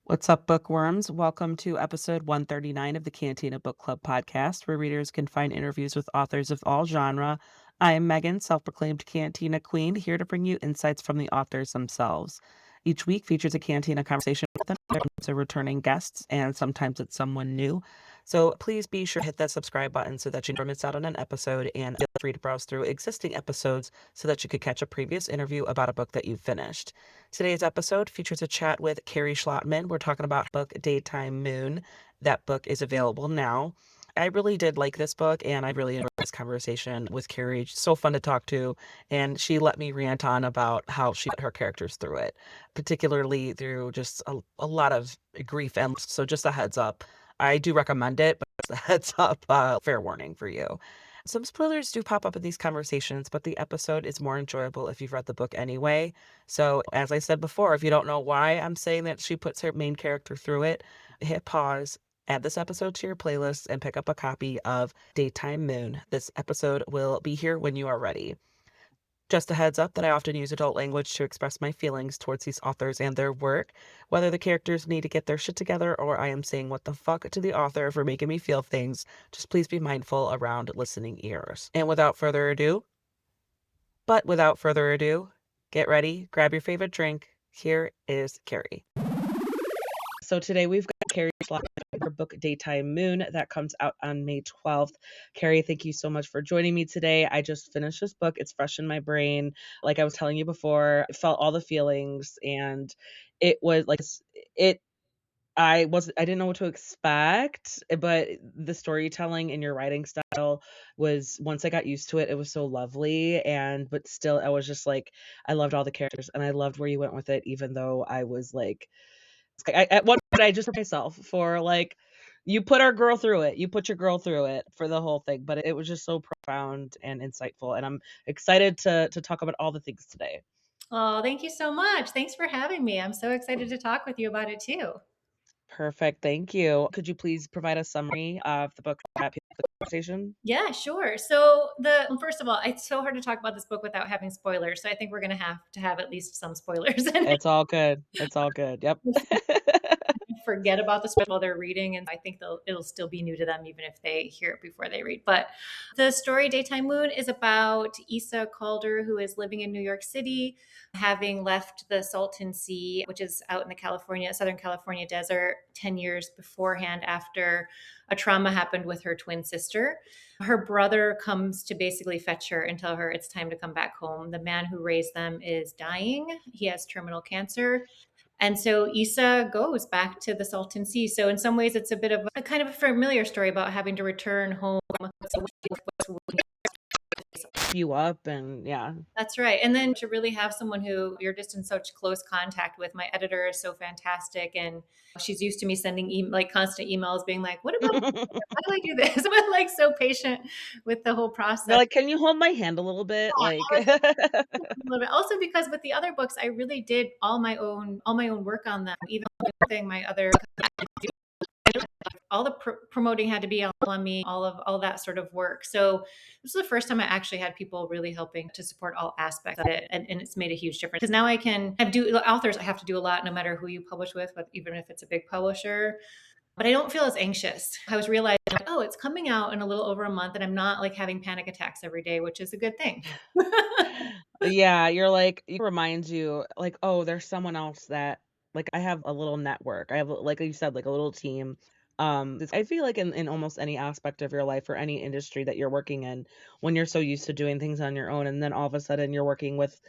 What's up, bookworms? Welcome to episode 139 of the Cantina Book Club podcast, where readers can find interviews with authors of all genre. I am Megan, self-proclaimed Cantina Queen, here to bring you insights from the authors themselves. Each week features a Cantina conversation with them, so returning guests, and sometimes it's someone new. So please be sure to hit that subscribe button so that you never miss out on an episode, and feel free to browse through existing episodes so that you could catch a previous interview about a book that you've finished. Today's episode features a chat with Kerri Schlottman. We're talking about book Daytime Moon. That book is available now. I really did like this book, and I really enjoyed this conversation with Kerri. So fun to talk to, and she let me rant on about how she put her characters through it, particularly through just a lot of grief. And so just a heads up, I do recommend it, but just a heads up, fair warning for you. Some spoilers do pop up in these conversations, but the episode is more enjoyable if you've read the book anyway. So, as I said before, if you don't know why I'm saying that she puts her main character through it, hit pause, add this episode to your playlist, and pick up a copy of Daytime Moon. This episode will be here when you are ready. Just a heads up that I often use adult language to express my feelings towards these authors and their work, whether the characters need to get their shit together or I am saying what the fuck to the author for making me feel things. Just please be mindful around listening ears. And without further ado, get ready, grab your favorite drink. Here is Kerri. So today we've got Kerri Schlottman, her book Daytime Moon that comes out on May 12th. Kerri, thank you so much for joining me today. I just finished this book. It's fresh in my brain. Like I was telling you before, I felt all the feelings, and it was like it I didn't know what to expect, but the storytelling and your writing style was, once I got used to it, it was so lovely. And but still I was just like, I loved all the characters and I loved where you went with it, even though I was like, at one point I just hurt myself for like, you put our girl through it. You put your girl through it for the whole thing. But it was just so profound and insightful. And I'm excited to talk about all the things today. Oh, thank you so much. Thanks for having me. I'm so excited to talk with you about it too. Perfect. Thank you. Could you please provide a summary of the book to wrap up the conversation? Yeah, sure. So the first of all, it's so hard to talk about this book without having spoilers. So I think we're gonna have to have at least some spoilers in it. It's all good. It's all good. Yep. Forget about the spoilers while they're reading, and I think it'll still be new to them even if they hear it before they read. But the story Daytime Moon is about Issa Calder, who is living in New York City, having left the Salton Sea, which is out in the Southern California desert, 10 years beforehand after a trauma happened with her twin sister. Her brother comes to basically fetch her and tell her it's time to come back home. The man who raised them is dying. He has terminal cancer. And so Issa goes back to the Salton Sea. So in some ways, it's a bit of a kind of a familiar story about having to return home. You up and yeah. That's right. And then to really have someone who you're just in such close contact with. My editor is so fantastic, and she's used to me sending like constant emails, being like, "What about? How do I do this?" But like so patient with the whole They're process. like, "Can you hold my hand a little bit?" Like A little bit. Also because with the other books, I really did all my own work on them. Even thing my other all the promoting had to be all on me, all that sort of work. So this was the first time I actually had people really helping to support all aspects of it, and it's made a huge difference because now I can have do authors. I have to do a lot, no matter who you publish with, but even if it's a big publisher. But I don't feel as anxious. I was realizing, like, oh, it's coming out in a little over a month, and I'm not like having panic attacks every day, which is a good thing. yeah, you're like, it reminds you like, "Oh, there's someone else that," like, I have a little network. I have, like you said, like a little team. I feel like in almost any aspect of your life or any industry that you're working in, when you're so used to doing things on your own and then all of a sudden you're working with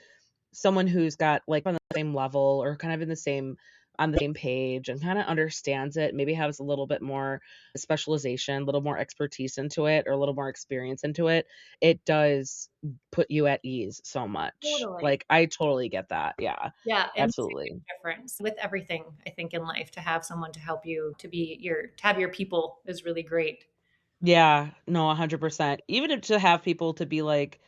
someone who's got like on the same level or kind of in the same on the same page and kind of understands it, maybe has a little bit more specialization, a little more expertise into it or a little more experience into it, it does put you at ease so much. Totally. Like I totally get that. Yeah. Yeah, it makes a Absolutely. huge difference with everything, I think, in life. To have someone to help you, to have your people is really great. Yeah, no, 100%. Even if to have people to be like,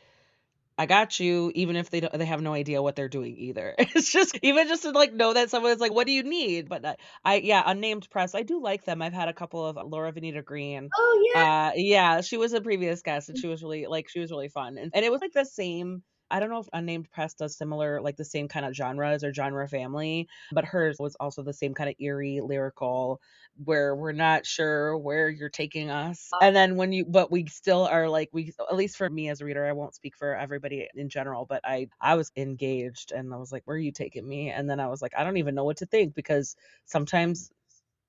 I got you, even if they have no idea what they're doing either. It's just even just to, like, know that someone is like, "What do you need?" But, yeah, Unnamed Press, I do like them. I've had a couple of Laura Venita Green. Oh, yeah. Yeah, she was a previous guest, and she was really fun, and it was, like, the same I don't know if Unnamed Press does similar, like, the same kind of genres or genre family, but hers was also the same kind of eerie, lyrical, where we're not sure where you're taking us. And then but we still are like, at least for me as a reader, I won't speak for everybody in general, but I was engaged and I was like, where are you taking me? And then I was like, I don't even know what to think because sometimes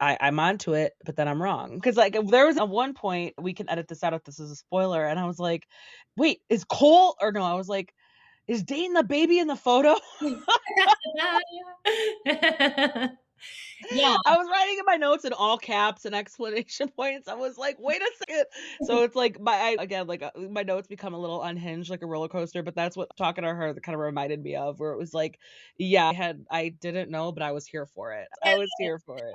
I'm onto it, but then I'm wrong. Because like there was at one point we can edit this out if this is a spoiler, and I was like, wait, is Cole or no? I was like, is Dane the baby in the photo? Yeah, I was writing in my notes in all caps and exclamation points. I was like, wait a second. So it's like again, like my notes become a little unhinged, like a roller coaster. But that's what talking to her that kind of reminded me of, where it was like, yeah, I didn't know, but I was here for it. I was here for it.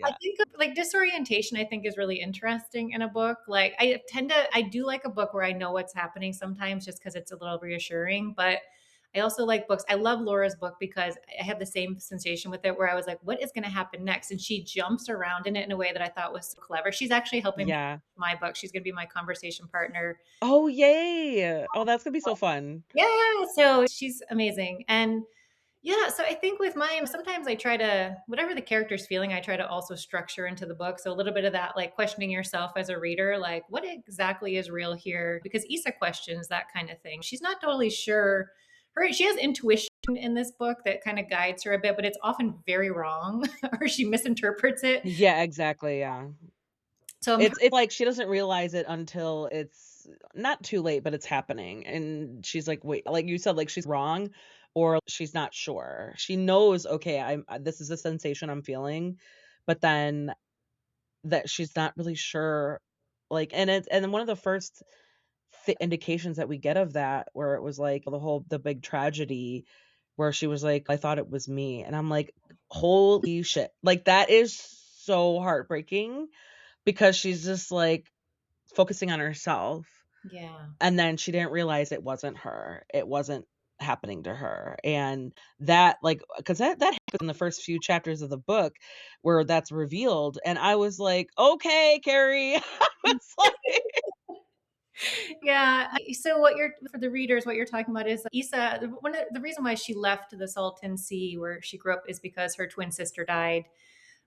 I Yeah. think like disorientation, I think is really interesting in a book. Like I do like a book where I know what's happening sometimes just because it's a little reassuring. But I also like books. I love Laura's book because I had the same sensation with it where I was like, what is going to happen next? And she jumps around in it in a way that I thought was so clever. She's actually helping me Yeah. with my book. She's going to be my conversation partner. Oh, yay. Oh, that's gonna be so fun. Yeah. So she's amazing. And yeah, so I think with mine, sometimes I try to, whatever the character's feeling, I try to also structure into the book. So a little bit of that, like questioning yourself as a reader, like what exactly is real here? Because Issa questions that kind of thing. She's not totally sure. She has intuition in this book that kind of guides her a bit, but it's often very wrong or she misinterprets it. Yeah, exactly, yeah. So I'm, It's like she doesn't realize it until it's not too late, but it's happening, and she's like, "Wait," like you said, like, she's wrong or she's not sure. She knows, "Okay, this is a sensation I'm feeling," but then that she's not really sure, like and then one of the first indications that we get of that, where it was, like, the big tragedy where she was like, "I thought it was me," and I'm like, "Holy shit." Like, that is so heartbreaking because she's just, like, focusing on herself, yeah, and then she didn't realize it wasn't her. It wasn't happening to her, and that, like, because that happens in the first few chapters of the book where that's revealed, and I was like, "Okay, Carrie." I was like yeah. So what you're for the readers, what you're talking about is Issa. One of the reason why she left the Salton Sea where she grew up is because her twin sister died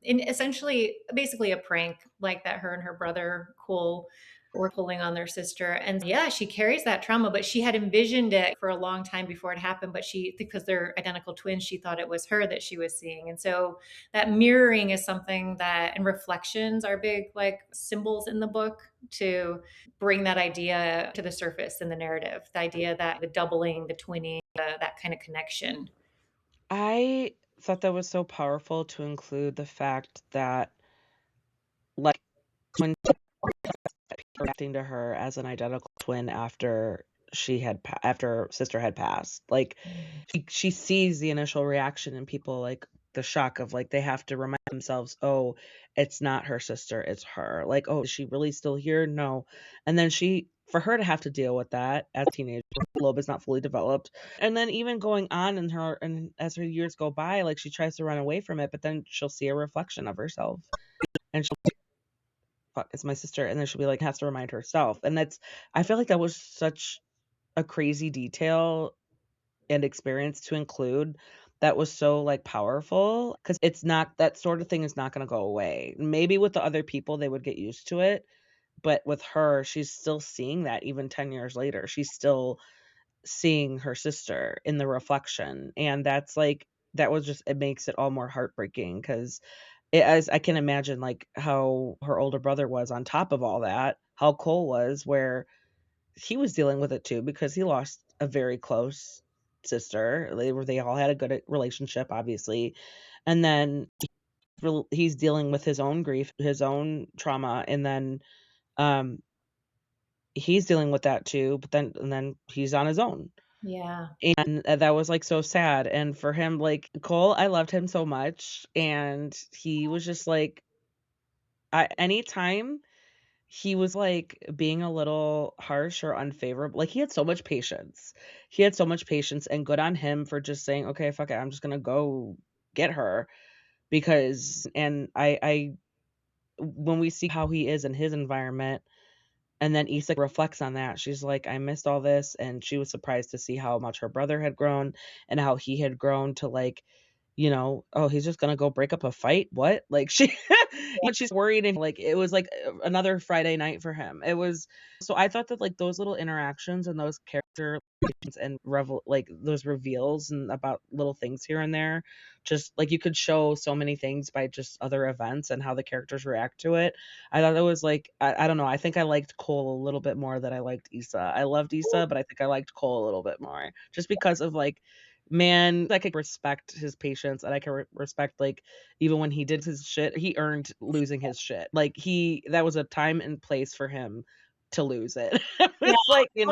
in essentially basically a prank like that her and her brother Cole were pulling on their sister. And yeah, she carries that trauma, but she had envisioned it for a long time before it happened. But because they're identical twins, she thought it was her that she was seeing. And so that mirroring is something that, and reflections are big, like symbols in the book to bring that idea to the surface in the narrative. The idea that the doubling, the twinning, that kind of connection. I thought that was so powerful to include the fact that, like, when reacting to her as an identical twin after after sister had passed. Like she sees the initial reaction in people, like the shock of like they have to remind themselves, oh, it's not her sister, it's her. Like, oh, is she really still here? No. And then for her to have to deal with that as a teenager, her lobe is not fully developed. And then even going on and as her years go by, like she tries to run away from it, but then she'll see a reflection of herself. And fuck, it's my sister, and then she'll be like, has to remind herself, and I feel like that was such a crazy detail and experience to include that was so, like, powerful because it's not that sort of thing is not gonna go away. Maybe with the other people, they would get used to it, but with her, she's still seeing that even 10 years later. She's still seeing her sister in the reflection, and that was just it makes it all more heartbreaking 'cause as I can imagine, like, how her older brother was on top of all that, how Cole was, where he was dealing with it too because he lost a very close sister. They all had a good relationship, obviously, and then he's dealing with his own grief, his own trauma, and then, um, he's dealing with that too, but then he's on his own, Yeah. and, that was, like, so sad, and for him, like, Cole, I loved him so much, and he was just, like anytime he was, like, being a little harsh or unfavorable, like, he had so much patience. He had so much patience, and good on him for just saying, "Okay, fuck it, I'm just gonna go get her," because and I when we see how he is in his environment And then Issa reflects on that. She's like, "I missed all this," and she was surprised to see how much her brother had grown and how he had grown to, like, "Oh, he's just gonna go break up a fight? What?" Like, she but she's worried and, like, it was, like, another Friday night for him. It was so I thought that, like, those little interactions and those character and those reveals and about little things here and there, just like, you could show so many things by just other events and how the characters react to it. I thought it was, like I don't know, I think I liked Cole a little bit more than I liked Issa. I loved Issa, but I think I liked Cole a little bit more just because of, like, man, I could respect his patience and I can respect, like, even when he did his shit, he earned losing his shit. Like, he that was a time and place for him to lose it. Yeah, It's like, in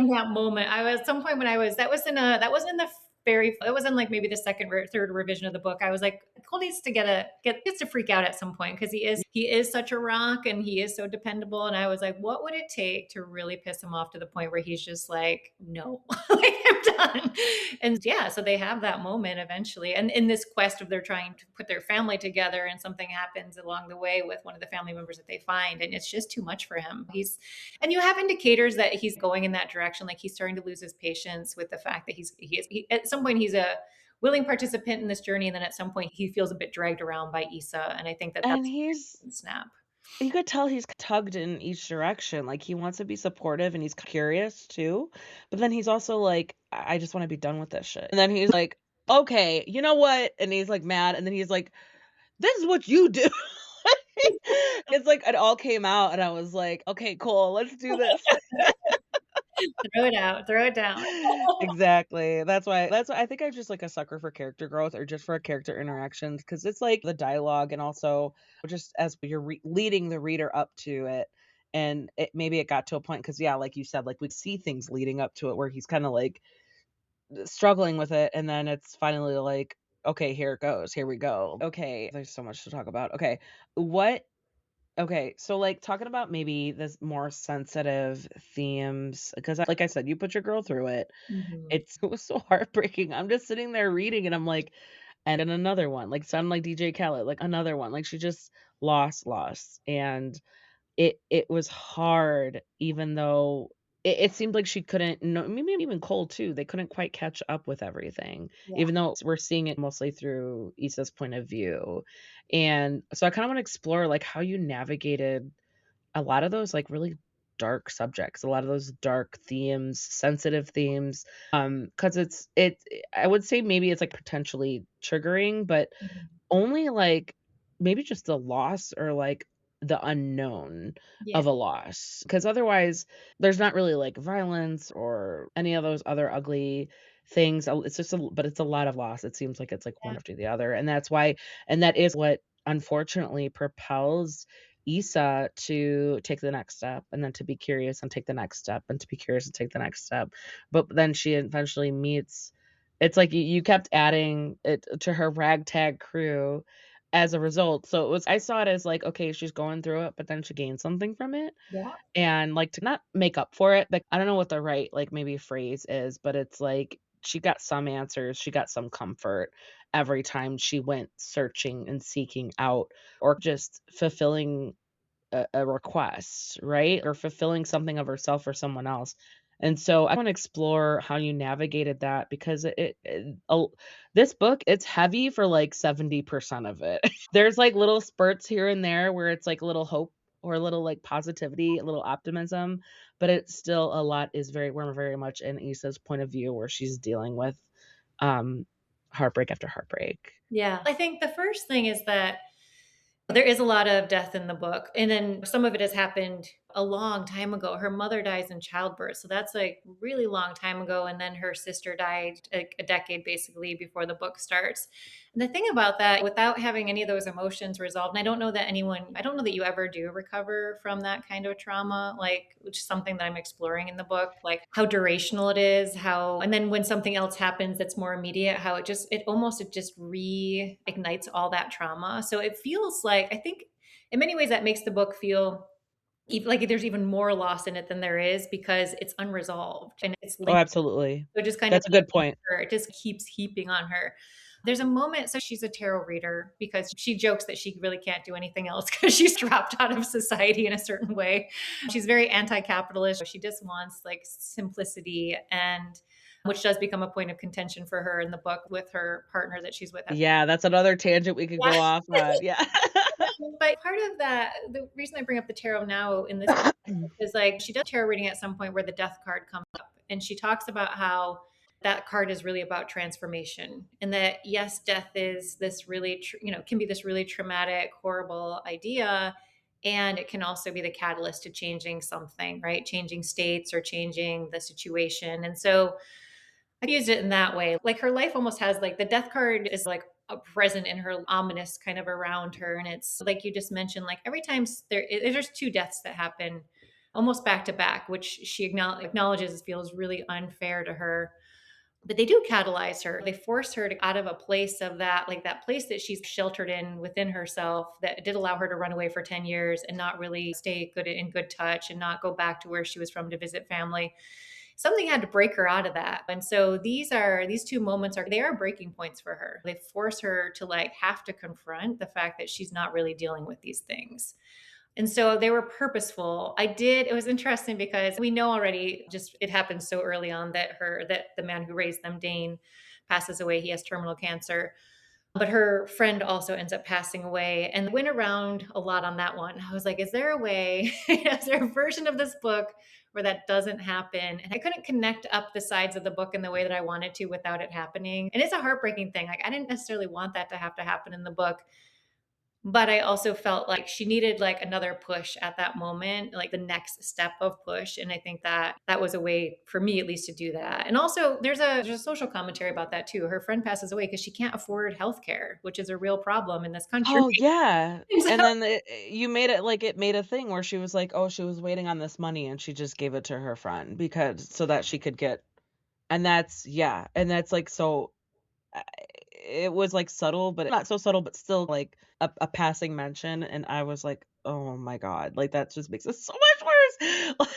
that moment, I was some point when I was that wasn't in the very that was in like maybe the second or third revision of the book. I was like, Cole needs to gets to freak out at some point because he is such a rock and he is so dependable. And I was like, what would it take to really piss him off to the point where he's just like, no, like I'm done. And yeah, so they have that moment eventually. And in this quest of they're trying to put their family together, and something happens along the way with one of the family members that they find, and it's just too much for him. And you have indicators that he's going in that direction, like he's starting to lose his patience with the fact that at some point he's a willing participant in this journey, and then at some point he feels a bit dragged around by Issa, and I think that and that's he's the snap. you could tell he's tugged in each direction, like, he wants to be supportive and he's curious too, but then he's also like, "I just wanna be done with this shit." And then he's like, "Okay, you know what?" And he's, like, mad, and then he's like, "This is what you do." It's like it all came out, and I was like, "Okay, cool, let's do this." Throw it out, throw it down. Exactly. That's why I think I'm just, like, a sucker for character growth or just for character interactions because it's, like, the dialogue and also just as you're leading the reader up to it, and maybe it got to a point because yeah, like you said, like, we see things leading up to it where he's kinda, like, struggling with it, and then it's finally like, "Okay, here it goes. Here we go." Okay, there's so much to talk about. What Okay, so, like, talking about maybe this more sensitive themes, because like I said, you put your girl through it. Mhm. It was so heartbreaking. I'm just sitting there reading and I'm like, and then another one, like, sounding like DJ Khaled, like, another one, like, she just lost, and it was hard even though it seemed like she couldn't no maybe even Cole too, they couldn't quite catch up with everything, Yeah. even though we're seeing it mostly through Issa's point of view, and so I kinda wanna explore, like, how you navigated a lot of those, like, really dark subjects, a lot of those dark themes, sensitive themes, because I would say maybe it's, like, potentially triggering, but Mhm. only, like, maybe just the loss or, like, the unknown Yeah. of a loss, because otherwise, there's not really, like, violence or any of those other ugly things, it's just but it's a lot of loss, it seems like it's, like, one Yeah. after the other, and that is what unfortunately propels Issa to take the next step, and then to be curious and take the next step, and to be curious and take the next step, but then she eventually meets it's like you kept adding it to her ragtag crew as a result, so I saw it as like, okay, she's going through it, but then she gained something from it, Yeah. and, like, to not make up for it, but I don't know what the right, like, maybe phrase is, but it's like she got some answers, she got some comfort every time she went searching and seeking out or just fulfilling a request, right? Or fulfilling something of herself for someone else. And so I wanna explore how you navigated that because this book, it's heavy for, like, 70% of it. There's, like, little spurts here and there where it's, like, a little hope or a little, like, positivity, a little optimism, but it's still a lot is very we're very much in Issa's point of view where she's dealing with, um, heartbreak after heartbreak. Yeah. I think the first thing is that there is a lot of death in the book, and then some of it has happened a long time ago. Her mother dies in childbirth, so that's, like, really long time ago, and then her sister died, like, a decade basically before the book starts. And the thing about that, without having any of those emotions resolved, and I don't know that you ever do recover from that kind of trauma, like, which is something that I'm exploring in the book, like, how durational it is, how and then when something else happens that's more immediate, how it just reignites all that trauma. So it feels like I think in many ways that makes the book feel like there's even more loss in it than there is because it's unresolved and it's Oh, linked. absolutely. So it just kind of That's a good point. it just keeps heaping on her. There's a moment, so she's a tarot reader because she jokes that she really can't do anything else because she's dropped out of society in a certain way. She's very anti-capitalist. She just wants like simplicity, and which does become a point of contention for her in the book with her partner that she's with. Yeah, that's another tangent we could Yeah. go off on, yeah. But part of that, the reason I bring up the tarot now in this is like she does tarot reading at some point where the death card comes up, and she talks about how that card is really about transformation, and that yes, death is this really can be this really traumatic, horrible idea, and it can also be the catalyst to changing something, right? Changing states or changing the situation. And so I've used it in that way. Like her life almost has like the death card is like a present in her, ominous kind of around her. And it's like you just mentioned, like every time there's two deaths that happen almost back to back, which she acknowledges feels really unfair to her. But they do catalyze her. They force her to out of a place of that, like that place that she's sheltered in within herself that did allow her to run away for 10 years and not really stay good in good touch and not go back to where she was from to visit family. Something had to break her out of that. And so these two moments are breaking points for her. They force her to like have to confront the fact that she's not really dealing with these things. And so they were purposeful. It was interesting because we know already, just it happened so early on that the man who raised them, Dane, passes away. He has terminal cancer. But her friend also ends up passing away, and went around a lot on that one. I was like, is there a way, is there a version of this book where that doesn't happen? And I couldn't connect up the sides of the book in the way that I wanted to without it happening. And it's a heartbreaking thing. Like I didn't necessarily want that to have to happen in the book, but I also felt like she needed like another push at that moment, like the next step of push. And I think that that was a way for me at least to do that. And also there's a social commentary about that too. Her friend passes away because she can't afford healthcare, which is a real problem in this country. Oh, yeah, So and then you made it like it made a thing where she was like, "Oh, she was waiting on this money, and she just gave it to her friend because so that she could get." And that's yeah, and that's, like, so uh, it was, like, subtle, but not so subtle, but still, like, a passing mention, and I was like, "Oh my god," like, that just makes it so much worse.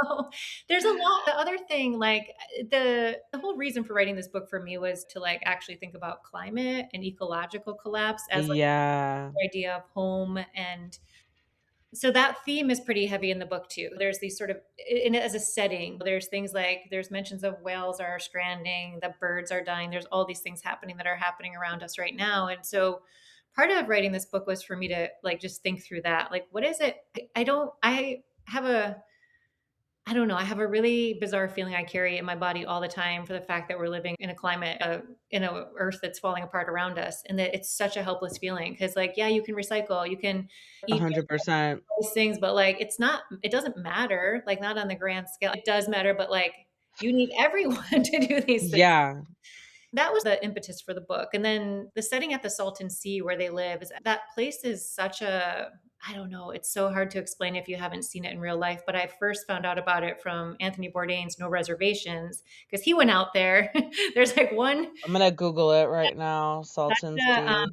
no, there's a lot. The other thing, like the whole reason for writing this book for me was to like actually think about climate and ecological collapse as like Yeah, the idea of home. And so that theme is pretty heavy in the book too. There's these sort of in it as a setting. There's things like there's mentions of whales are stranding, the birds are dying. There's all these things happening that are happening around us right now. And so part of writing this book was for me to like just think through that. Like what is it? I have a I don't know. I have a really bizarre feeling I carry in my body all the time for the fact that we're living in a climate, in a earth that's falling apart around us, and that it's such a helpless feeling. Because, like, yeah, you can recycle, you can eat 100%. these things, but like, it's not. It doesn't matter. Like, not on the grand scale. It does matter, but like, you need everyone to do these things. Yeah. That was the impetus for the book. And then the setting at the Salton Sea where they live is that place is such a I don't know, it's so hard to explain if you haven't seen it in real life, but I first found out about it from Anthony Bourdain's No Reservations because he went out there. There's like one I'm gonna Google it right now, Salton Sea.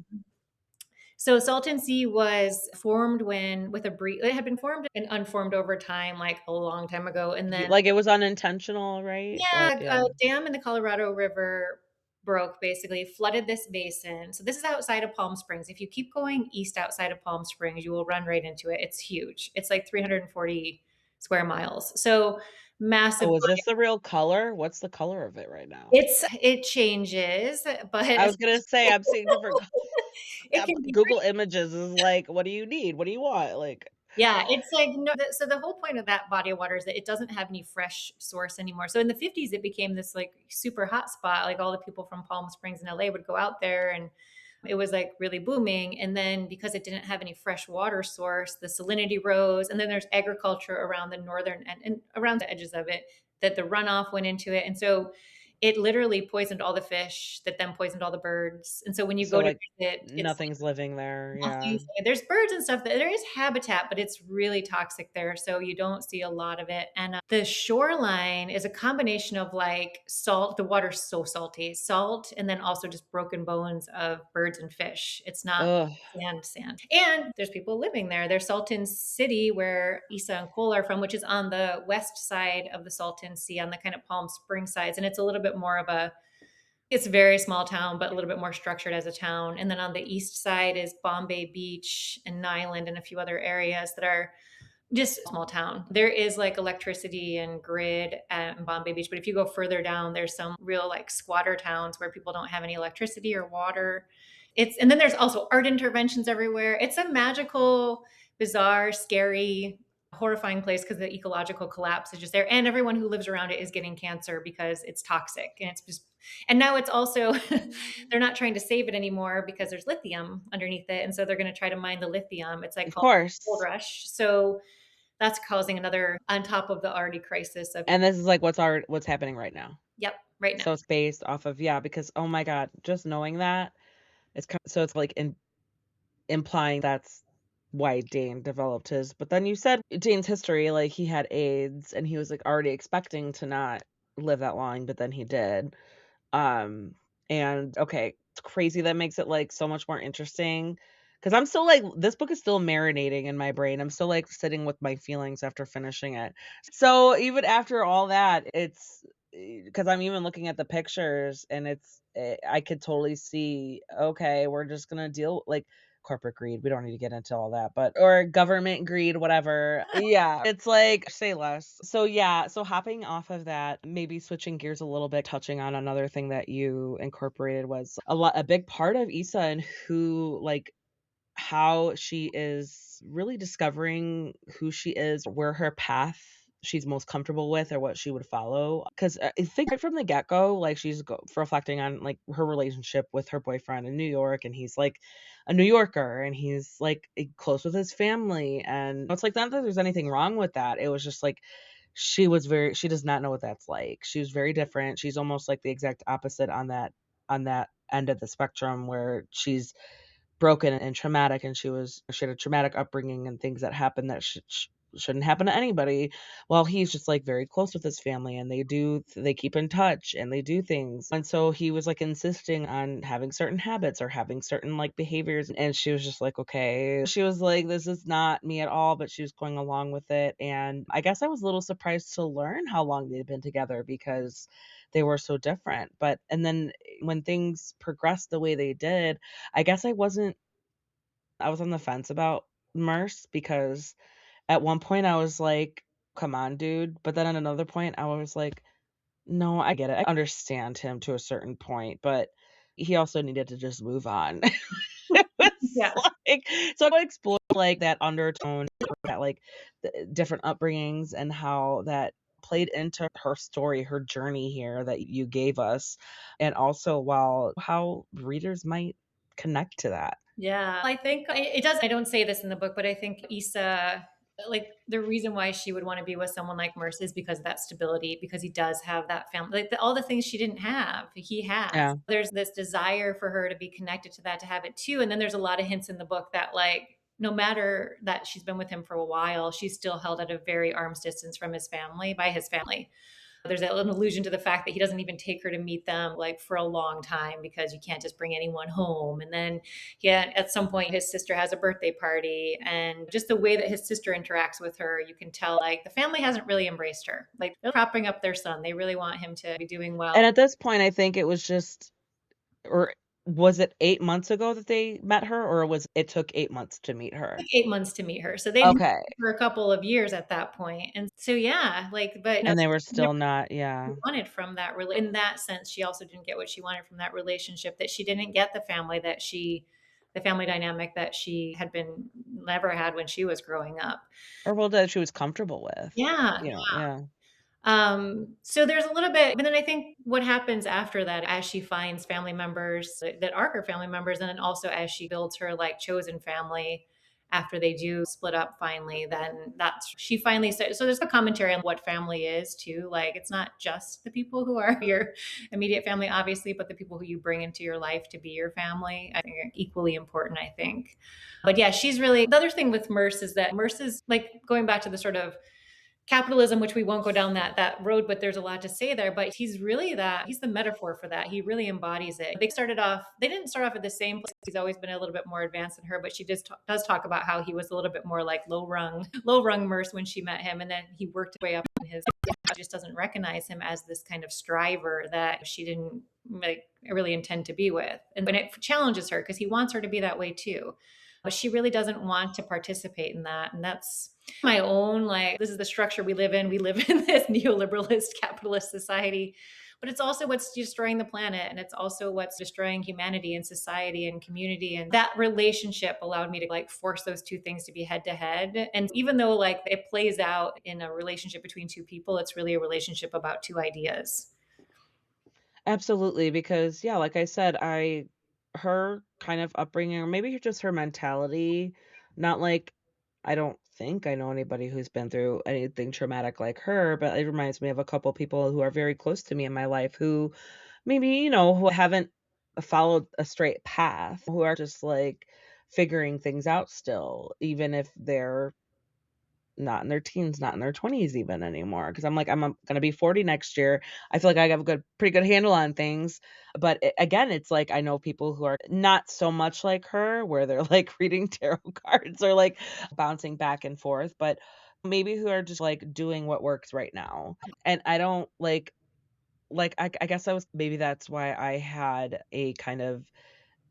so Salton Sea was formed when with a breed it had been formed and unformed over time like a long time ago, and Ye then like, it was unintentional, right? Like, yeah, yeah. a dam in the Colorado River broke, basically flooded this basin. So this is outside of Palm Springs. If you keep going east outside of Palm Springs, you will run right into it. It's huge. It's like 340 square miles. So massive. Oh, is this the real color? What's the color of it right now? It changes, I but was gonna say, I'm seeing different it yeah, can but be Google Images is like, "What do you need? What do you want?" Like yeah, it's like no so the whole point of that body of water is that it doesn't have any fresh source anymore. So in the 50s, it became this like super hot spot. Like all the people from Palm Springs and LA would go out there and it was like really booming. And then because it didn't have any fresh water source, the salinity rose. And then there's agriculture around the northern and around the edges of it that the runoff went into it. And so it literally poisoned all the fish that then poisoned all the birds. And so when you so, go to like, visit, it's nothing's living there, yeah. nothing. There's birds and stuff that there is habitat, but it's really toxic there. So you don't see a lot of it. And the shoreline is a combination of like salt, the water's so salty, salt, and then also just broken bones of birds and fish. It's not Ugh. sand. And there's people living there. There's Salton City, where Isa and Cole are from, which is on the west side of the Salton Sea, on the kind of Palm Springs sides. And it's a little bit more of a It's a very small town, but a little bit more structured as a town. And then on the east side is Bombay Beach and Nyland and a few other areas that are just a small town. There is like electricity and grid at Bombay Beach, but if you go further down, there's some real like squatter towns where people don't have any electricity or water. And then there's also art interventions everywhere. It's a magical, bizarre, scary, horrifying place because the ecological collapse is just there. And everyone who lives around it is getting cancer because it's toxic. And it's just, and now it's also, they're not trying to save it anymore because there's lithium underneath it. And so they're going to try to mine the lithium. It's like Of called gold course. rush. So that's causing another on top of the already crisis of And this is, like, what's happening right now. yep, right now. So it's based off of yeah, because, oh my god, just knowing that, so it's, like, implying that's why Dane developed his but then you said Dane's history, like, he had AIDS, and he was, like, already expecting to not live that long, but then he did. Um, and okay, it's crazy that makes it, like, so much more interesting because 'cause I'm still, like this book is still marinating in my brain. I'm still, like, sitting with my feelings after finishing it. So, even after all that, it's because 'cause I'm even looking at the pictures and I could totally see, okay, we're just gonna deal like, corporate greed, we don't need to get into all that, but or government greed, whatever. Yeah, it's like, say less. So, yeah, so hopping off of that, maybe switching gears a little bit, touching on another thing that you incorporated was a big part of Issa and who, like, how she is really discovering who she is, where her path she's most comfortable with or what she would follow. 'Cause, I think right from the get-go, like, she's reflecting on, like, her relationship with her boyfriend in New York, and he's, like, a New Yorker, and he's, like, close with his family, and it's, like, not that there's anything wrong with that, it was just, like, she does not know what that's like. She was very different, she's almost, like, the exact opposite on that end of the spectrum where she's broken and traumatic, and she had a traumatic upbringing and things that happened that shouldn't happen to anybody, while he's just, like, very close with his family, and they keep in touch, and they do things, and so he was, like, insisting on having certain habits or having certain, like, behaviors, and she was just like, "Okay." She was like, "This is not me at all," but she was going along with it, and I guess I was a little surprised to learn how long they'd been together because they were so different, but and then when things progressed the way they did, I guess I was on the fence about Merce because at one point I was like, "Come on, dude," but then at another point I was like, "No, I get it. I understand him to a certain point, but he also needed to just move on." It was Yeah. like so I explore, like, that undertone, that, like, the different upbringings and how that played into her story, her journey here that you gave us, and also while how readers might connect to that. Yeah, I think it does. I don't say this in the book, but I think Issa, like the reason why she would want to be with someone like Merce is because of that stability, because he does have that family, like all the things she didn't have, he has. Yeah. There's this desire for her to be connected to that, to have it too. And then there's a lot of hints in the book that, like, no matter that she's been with him for a while, she's still held at a very arm's distance from his family, by his family. There's an allusion to the fact that he doesn't even take her to meet them like for a long time because you can't just bring anyone home. And then, yeah, at some point, his sister has a birthday party, and just the way that his sister interacts with her, you can tell like the family hasn't really embraced her. Like they're propping up their son. They really want him to be doing well. And at this point, I think it was just or was it 8 months ago that they met her, or was it took 8 months to meet her? Like 8 months to meet her. So they'd been Okay. for a couple of years at that point. And so, yeah, like, but no, And they were she never still not yeah. wanted from that in that sense, she also didn't get what she wanted from that relationship, that she didn't get the family dynamic that she had been never had when she was growing up. Or well, that she was comfortable with. Yeah. You know, yeah. So there's a little bit, but then I think what happens after that, as she finds family members that are her family members, and then also as she builds her like chosen family after they do split up finally, then that's she finally says. So there's a commentary on what family is too. Like it's not just the people who are your immediate family, obviously, but the people who you bring into your life to be your family. I think are equally important. I think, but yeah, she's really the other thing with Merce is that Merce is like going back to the sort of capitalism, which we won't go down that road, but there's a lot to say there. But he's the metaphor for that. He really embodies it. They didn't start off at the same place. He's always been a little bit more advanced than her, but she does talk about how he was a little bit more like low rung Merce when she met him, and then he worked his way up in his. She just doesn't recognize him as this kind of striver that she didn't like really intend to be with, and when it challenges her because he wants her to be that way too, but she really doesn't want to participate in that, and that's my own like this is the structure we live in. We live in this neoliberalist capitalist society, but it's also what's destroying the planet, and it's also what's destroying humanity and society and community. And that relationship allowed me to like force those two things to be head to head. And even though like it plays out in a relationship between two people, it's really a relationship about two ideas. Absolutely, because yeah, like I said, I her kind of upbringing or maybe just her mentality, not like I don't think I know anybody who's been through anything traumatic like her, but it reminds me of a couple people who are very close to me in my life who maybe, who haven't followed a straight path, who are just like figuring things out still, even if they're not in their teens, not in their 20s even anymore. Because 'cause I'm like, gonna be 40 next year. I feel like I have a pretty good handle on things, but again, it's like I know people who are not so much like her, where they're, like, reading tarot cards or, like, bouncing back and forth, but maybe who are just, like, doing what works right now, and I don't I guess I was maybe that's why I had a kind of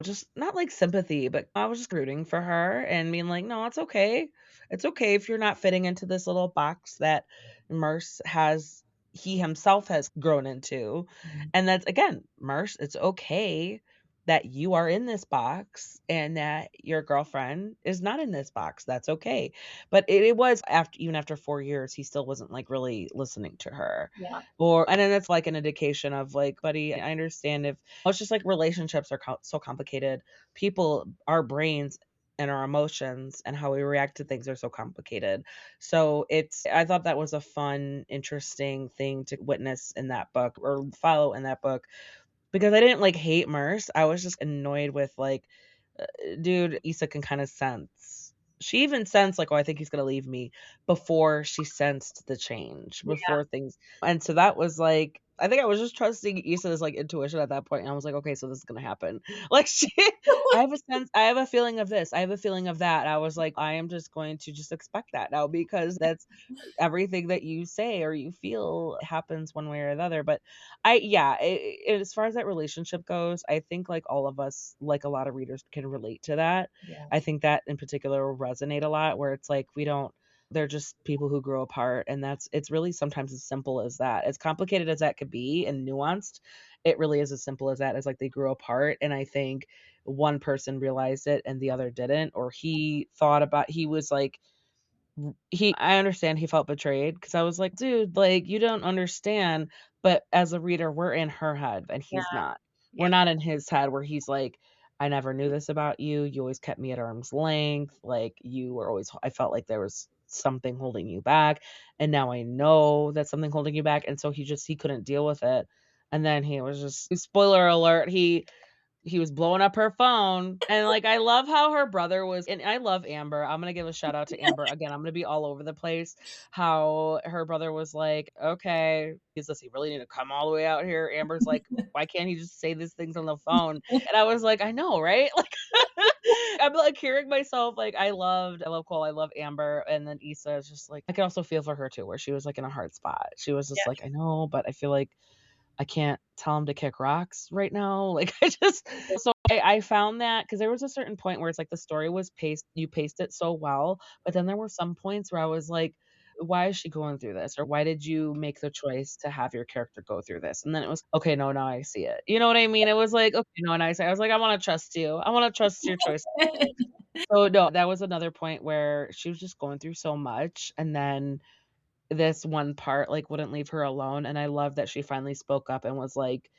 just not like sympathy, but I was just rooting for her and being like, "No, it's okay. It's okay if you're not fitting into this little box that Merce has he himself has grown into." And that's again, Merce, it's okay that you are in this box and that your girlfriend is not in this box. That's okay. But it was after even after 4 years, he still wasn't like really listening to her. Yeah. Or and then that's like an indication of like, buddy, I understand if it's just like relationships are so complicated. People, our brains and our emotions and how we react to things are so complicated. So I thought that was a fun, interesting thing to witness in that book or follow in that book because I didn't like hate Merce. I was just annoyed with like dude, Issa can kinda sense. She even sensed, like, "Oh, I think he's gonna leave me," before she sensed the change, Yeah. before things and so that was, like I think I was just trusting Issa's, like, intuition at that point, and I was like, "Okay, so this is gonna happen." Like, she I have a feeling of this, I have a feeling of that. I was like, "I am just going to just expect that now because that's everything that you say or you feel happens one way or the other." But yeah, as far as that relationship goes, I think like all of us, like a lot of readers can relate to that. Yeah. I think that in particular will resonate a lot where it's like we don't they're just people who grow apart and it's really sometimes as simple as that. As complicated as that could be and nuanced, it really is as simple as that as like they grew apart and I think one person realized it and the other didn't or he was like he I understand he felt betrayed because I was like, "Dude, like, you don't understand." But as a reader, we're in her head, and Yeah. he's not. We're Yeah. not in his head where he's like, "I never knew this about you. You always kept me at arm's length. Like, you were always I felt like there was something holding you back, and now I know that's something holding you back." And so he couldn't deal with it. And then he was just spoiler alert, he was blowing up her phone, and, like, I love how her brother was and I love Amber, I'm gonna give a shout out to Amber, again, I'm gonna be all over the place, how her brother was like, "Okay, does he really need to come all the way out here?" Amber's like, "Why can't he just say these things on the phone?" And I was like, "I know, right?" Like, I'm, like, hearing myself, like, I love Cole, I love Amber, and then Issa is just like I could also feel for her too, where she was, like, in a hard spot. She was just like, "I know, but I feel like I can't tell him to kick rocks right now." Like, I just so I found that because there was a certain point where it's like the story was paced it so well, but then there were some points where I was like, "Why is she going through this?" Or, "Why did you make the choice to have your character go through this?" And then it was, "Okay, no, now I see it." You know what I mean? It was like, "Okay, no, and I was like, "I wanna trust you. I wanna trust your choice." So, no, that was another point where she was just going through so much, and then this one part, like, wouldn't leave her alone, and I love that she finally spoke up and was like,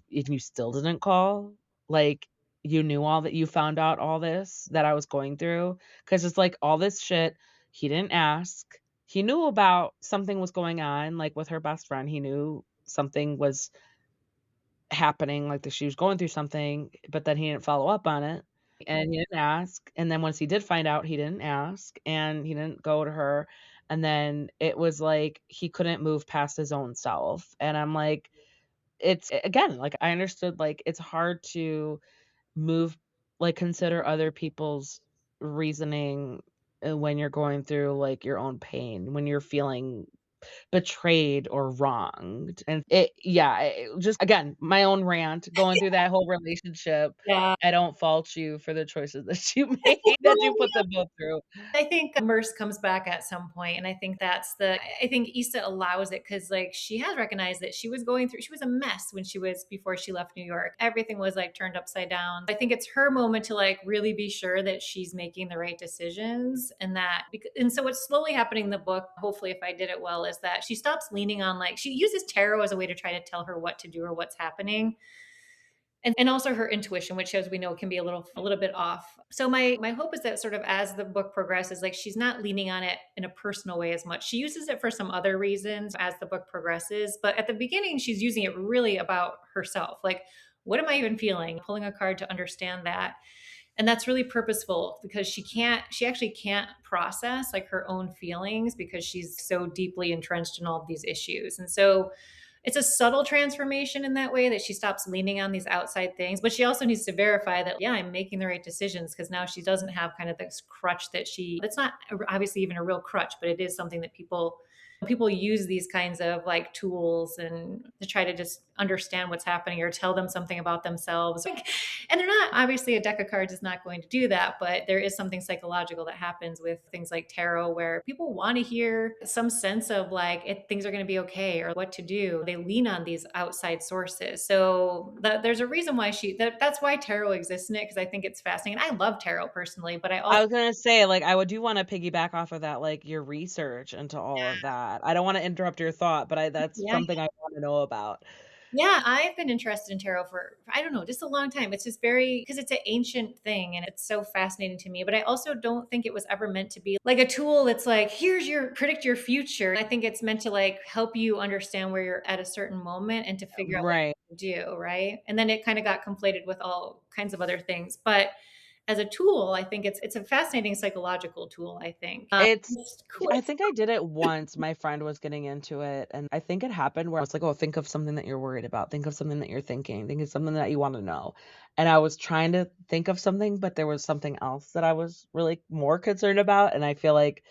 "If you still didn't call, like, you knew all that you found out all this that I was going through, because it's like all this shit, he didn't ask. He knew about something was going on, like, with her best friend, he knew something was happening, like, that she was going through something, but then he didn't follow up on it, and he didn't ask, and then once he did find out, he didn't ask, and he didn't go to her, and then it was like he couldn't move past his own self, and I'm like, it's again, like, I understood, like, it's hard to move like, consider other people's reasoning, when you're going through, like, your own pain, when you're feeling betrayed or wronged, and it yeah, just again, my own rant going through that whole relationship. Yeah. I don't fault you for the choices that you made, that you put them both through. I think Merce comes back at some point, and I think that's the I think Issa allows it because like she has recognized that she was going through she was a mess when she was before she left New York. Everything was like turned upside down. I think it's her moment to like really be sure that she's making the right decisions and that and so what's slowly happening in the book, hopefully if I did it well, is that she stops leaning on like she uses tarot as a way to try to tell her what to do or what's happening and also her intuition, which as we know can be a little bit off. So my hope is that sort of as the book progresses, like she's not leaning on it in a personal way as much. She uses it for some other reasons as the book progresses, but at the beginning she's using it really about herself. Like, what am I even feeling? Pulling a card to understand that. And that's really purposeful because she actually can't process like her own feelings because she's so deeply entrenched in all of these issues. And so it's a subtle transformation in that way that she stops leaning on these outside things, but she also needs to verify that, yeah, I'm making the right decisions because now she doesn't have kind of this crutch that's not obviously even a real crutch, but it is something that people use these kinds of like tools and to try to just understand what's happening or tell them something about themselves. And they're not obviously a deck of cards is not going to do that, but there is something psychological that happens with things like tarot where people want to hear some sense of like things are going to be okay or what to do. They lean on these outside sources. So there's a reason why that's why tarot exists in it because I think it's fascinating. I love tarot personally, but I I also was gonna say, like, I would do wanna piggyback off of that, like, your research into all of that. I don't wanna interrupt your thought, but I that's yeah. something I wanna know about. Yeah, I've been interested in tarot for I don't know, just a long time. It's just very because it's an ancient thing and it's so fascinating to me. But I also don't think it was ever meant to be like a tool that's like, here's your predict your future. I think it's meant to like help you understand where you're at a certain moment and to figure out what Right. to do, right? And then it kind of got conflated with all kinds of other things. But as a tool, I think it's a fascinating psychological tool, I think. It's It's cool. I think I did it once, my friend was getting into it, and I think it happened where it's like, "Oh, think of something that you're worried about, think of something that you're thinking, think of something that you wanna know." And I was trying to think of something, but there was something else that I was really more concerned about, and I feel like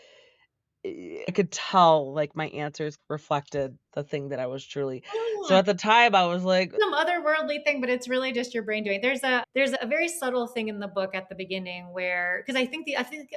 I could tell, like, my answers reflected the thing that I was truly so at the time, I was like, some otherworldly thing, but it's really just your brain doing. There's a very subtle thing in the book at the beginning where because I think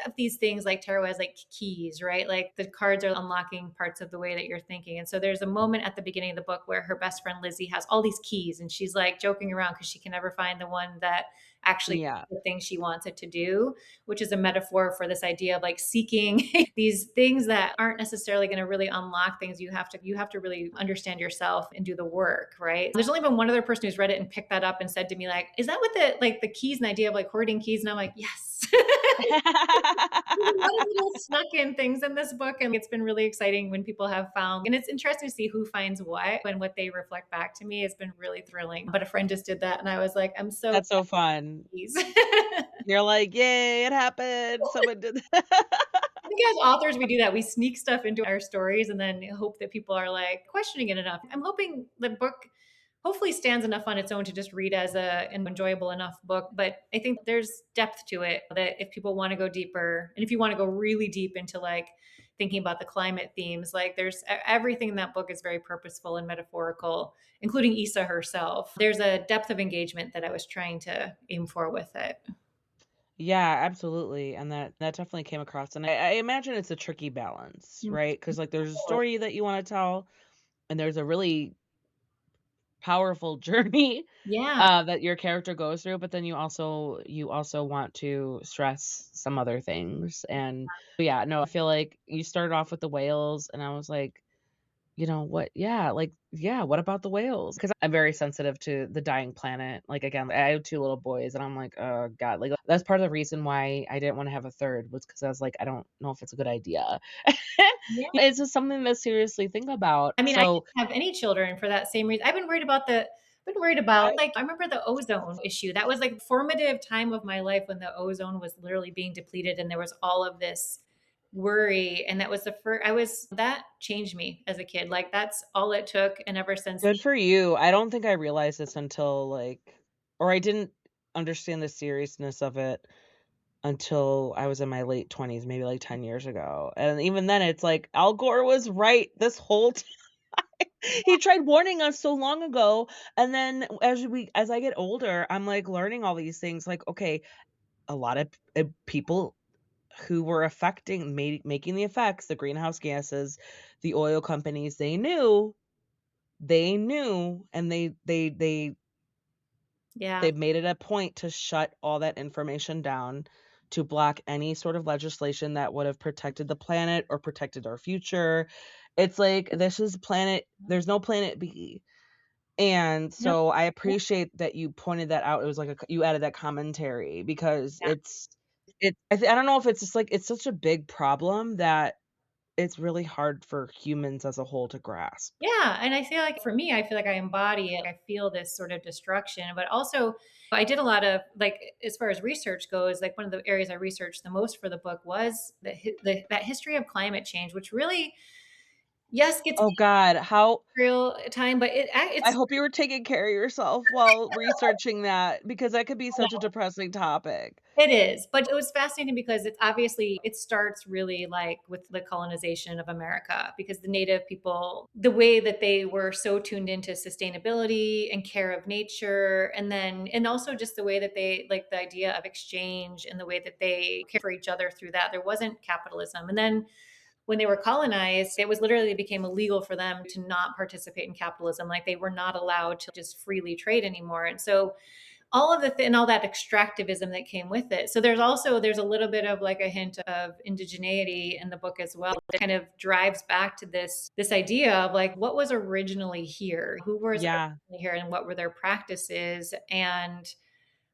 of these things like tarot as like keys, right? Like the cards are unlocking parts of the way that you're thinking. And so there's a moment at the beginning of the book where her best friend Lizzie has all these keys and she's like joking around because she can never find the one that actually yeah. the thing she wants it to do, which is a metaphor for this idea of like seeking these things that aren't necessarily going to really unlock things. You have to really understand yourself and do the work, right? There's only been one other person who's read it and picked that up and said to me like, is that what the keys and idea of like hoarding keys? And I'm like, yes. There's a lot of little snuck in things in this book, and it's been really exciting when people have found. And it's interesting to see who finds what and what they reflect back to me has been really thrilling. But a friend just did that, and I was like, I'm so That's so fun. pleased. You're like, "Yay, it happened, someone did that." I think as authors, we do that. We sneak stuff into our stories and then hope that people are like questioning it enough. I'm hoping the book hopefully stands enough on its own to just read as an enjoyable enough book. But I think there's depth to it that if people want to go deeper and if you want to go really deep into like thinking about the climate themes, like there's everything in that book is very purposeful and metaphorical, including Issa herself. There's a depth of engagement that I was trying to aim for with it. Yeah, absolutely, and that definitely came across, and I imagine it's a tricky balance, Mm. right? Because like, there's a story that you wanna tell, and there's a really powerful journey, Yeah. that your character goes through, but then you also want to stress some other things, and yeah, no, I feel like you started off with the whales, and I was like, "You know what? Yeah, like, yeah, what about the whales?" Because 'Cause I'm very sensitive to the dying planet, like, again, I have 2 little boys, and I'm like, "Oh god," like, that's part of the reason why I didn't wanna have a third was because I was like, "I don't know if it's a good idea." Yeah. It's just something to seriously think about, I mean, I so didn't have any children for that same reason. I've been worried about like I remember the ozone issue. That was like formative time of my life when the ozone was literally being depleted and there was all of this worry. And that was the first, that changed me as a kid. Like that's all it took. And ever since, Good for you. I don't think I realized this until, like, or I didn't understand the seriousness of it until I was in my late 20s, maybe, like, 10 years ago, and even then, it's like, Al Gore was right this whole time. He tried warning us so long ago, and then as I get older, I'm, like, learning all these things, like, okay, a lot of people who were making the effects, the greenhouse gases, the oil companies, they knew, and yeah. they've made it a point to shut all that information down, to block any sort of legislation that would have protected the planet or protected our future. It's like, this is there's no planet B. And No, so I appreciate that you pointed that out. It was like you added that commentary because yeah. I don't know if it's just like it's such a big problem that it's really hard for humans as a whole to grasp. Yeah, and I feel like for me, I feel like I embody it. I feel this sort of destruction, but also I did a lot of like as far as research goes, like one of the areas I researched the most for the book was that history of climate change, which really yes gets Oh god, how real time, but I it's hope you were taking care of yourself while researching that because that could be such a depressing topic. it is, but it was fascinating because it's obviously it starts really like with the colonization of America because the native people, the way that they were so tuned into sustainability and care of nature, and also just the way that they like the idea of exchange and the way that they care for each other through that. There wasn't capitalism, and then when they were colonized, it was literally became illegal for them to not participate in capitalism. Like they were not allowed to just freely trade anymore, and so all of and all that extractivism that came with it. So there's a little bit of like a hint of indigeneity in the book as well. That kind of drives back to this idea of like what was originally here, who was Yeah, originally here, and what were their practices, and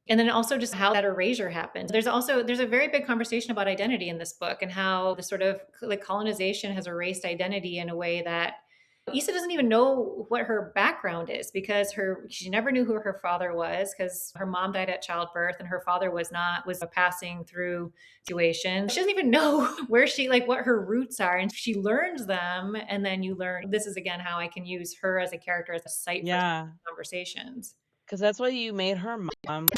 then also just how that erasure happened. There's a very big conversation about identity in this book and how the sort of like colonization has erased identity in a way that Issa doesn't even know what her background is because she never knew who her father was because her mom died at childbirth and her father was passing through situation. She doesn't even know where she like what her roots are and she learns them and then you learn this is again how I can use her as a character as a site for yeah, conversations. because that's why you made her mom